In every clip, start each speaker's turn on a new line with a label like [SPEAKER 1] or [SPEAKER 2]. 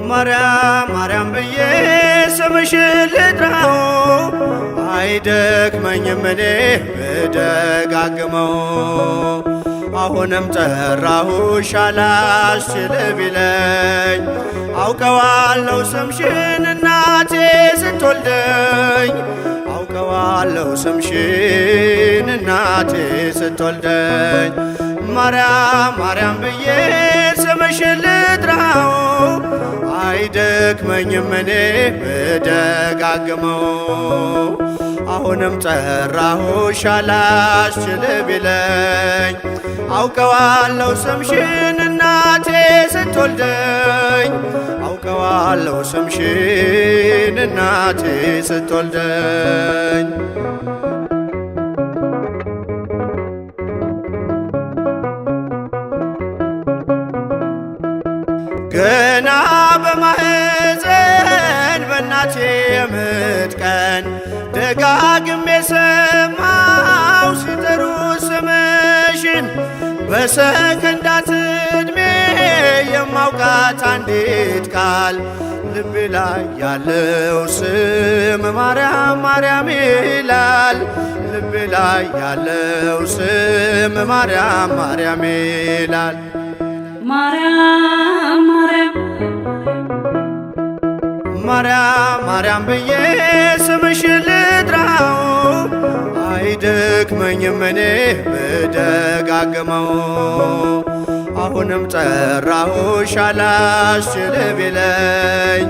[SPEAKER 1] ማርያም ማርያም ብዬ ስምሽን ልጥራው አይደክመኝም እኔ ብደጋግመው። አሁንም ጠራሁሽ አላስችል ቢለኝ አውቀዋለሁ ስምሽን እናቴ ስትወልደኝ አውቀዋለሁ ስምሽን እናቴ ስትወልደኝ። ማርያም ማርያም ብዬ ስምሽን ልጥራው አይደክመኝም እኔ ብደጋግመው። አሁንም ጠራሁሽ አላስችል ቢለኝ አውቀዋለሁ ስምሽን እናቴ ስትወልደኝ አውቀዋለሁ ስምሽን እናቴ ስትወልደኝ። ገና በማህፀን በእናቴ የምጥ ቀን ደጋግሜ ሰማው ሲጠሩ ስምሽን በሰከንዳት ዕድሜ የማውቃት አንዲት ቃል ልቤ ላይ ያለው ስም ማርያም ማርያም ይላል። ልቤ ላይ ያለው ስም ማርያም ማርያም ይላል።
[SPEAKER 2] ማርያም ማርያም
[SPEAKER 1] ማርያም ማርያም ብዬ ስምሽን ልጥራው አይደክመኝም እኔ ብደጋግመው። አሁንም ጠራሁሽ አላስችል ቢለኝ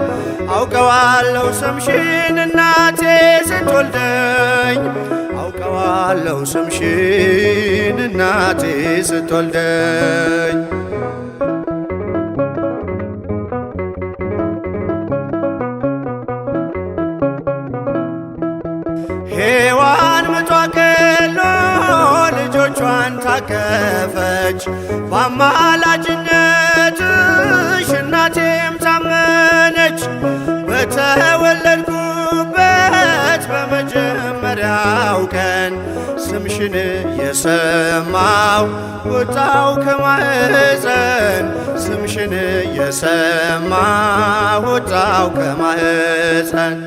[SPEAKER 1] አውቀዋለሁ ስምሽን እናቴ ስትወልደኝ አውቀዋለሁ ስምሽን እናቴ ስትወልደኝ። ሔዋን ምጧ ቀሎ ልጆቿን ታቀፈች በአማላጅነትሽ እናቴም ታመነች። በተወለድኩበት በመጀመሪያው ቀን ስምሽን የሰማው ወጣው ከማህፀን ስምሽን የሰማው ወጣው ከማህፀን።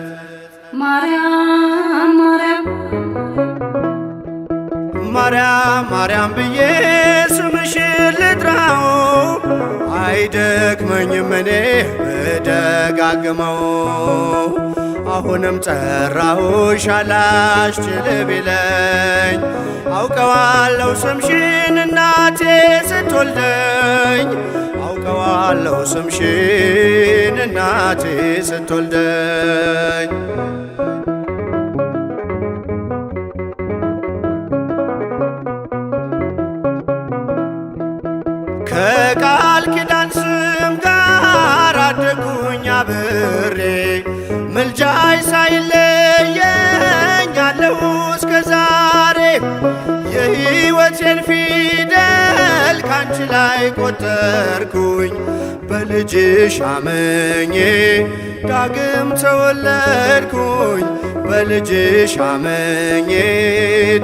[SPEAKER 2] ማርያም ማርያም
[SPEAKER 1] ማርያም ማርያም ብዬ ስምሽን ልጥራው አይደክመኝም እኔ ብደጋግመው። አሁንም ጠራሁሽ አላስችል ቢለኝ አውቀዋለሁ ስምሽን እናቴ ስትወልደኝ አውቀዋለሁ ስምሽን እናቴ ስትወልደኝ። ከቃል ኪዳን ስም ጋር አደጉኝ አብሬ ምልጃይ ሳይለየኝ አለሁ እስከ ዛሬ። የሕይወቴን ፊደል ካንቺ ላይ ቆጠርኩኝ በልጅሽ አመኜ ዳግም ተወለድኩኝ በልጅሽ አመኜ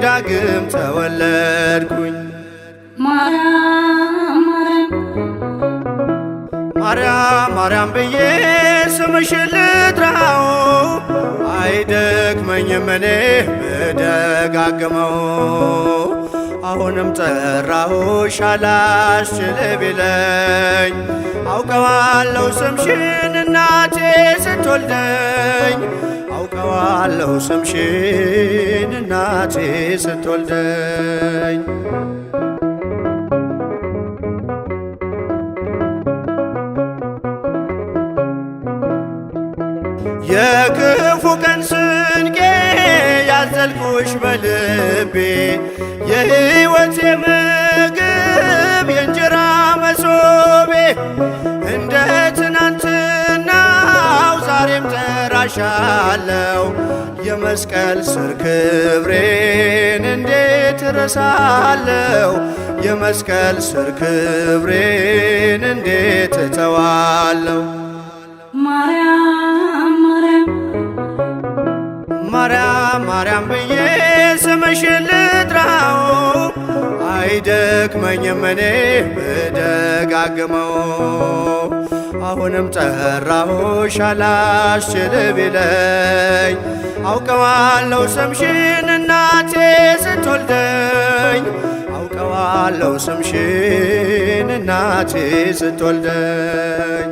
[SPEAKER 1] ዳግም ተወለድኩኝ።
[SPEAKER 2] ማርያም
[SPEAKER 1] ማርያም ማርያም ብዬ ስምሽን ልጥራው አይደክመኝም እኔ ብደጋግመው። አሁንም ጠራሁሽ አላስችል ቢለኝ አውቀዋለሁ ስምሽን እናቴ ስትወልደኝ አውቀዋለሁ ስምሽን እናቴ ስትወልደኝ። የክፉ ቀን ስንቄ ያዘልኩሽ በልቤ የሕይወቴ ምግብ የእንጀራ መሶቤ እንደ ትናንትናው ዛሬም ጠራሻለው የመስቀል ስር ክብሬን እንዴት እረሳለው የመስቀል ስር ክብሬን እንዴት እተዋለው።
[SPEAKER 2] ማርያም
[SPEAKER 1] ማርያም ማርያም ብዬ ስምሽን ልጥራው አይደክመኝም እኔ ብደጋግመው አሁንም ጠራሁሽ አላስችል ቢለኝ አውቀዋለሁ ስምሽን እናቴ ስትወልደኝ አውቀዋለሁ ስምሽን እናቴ ስትወልደኝ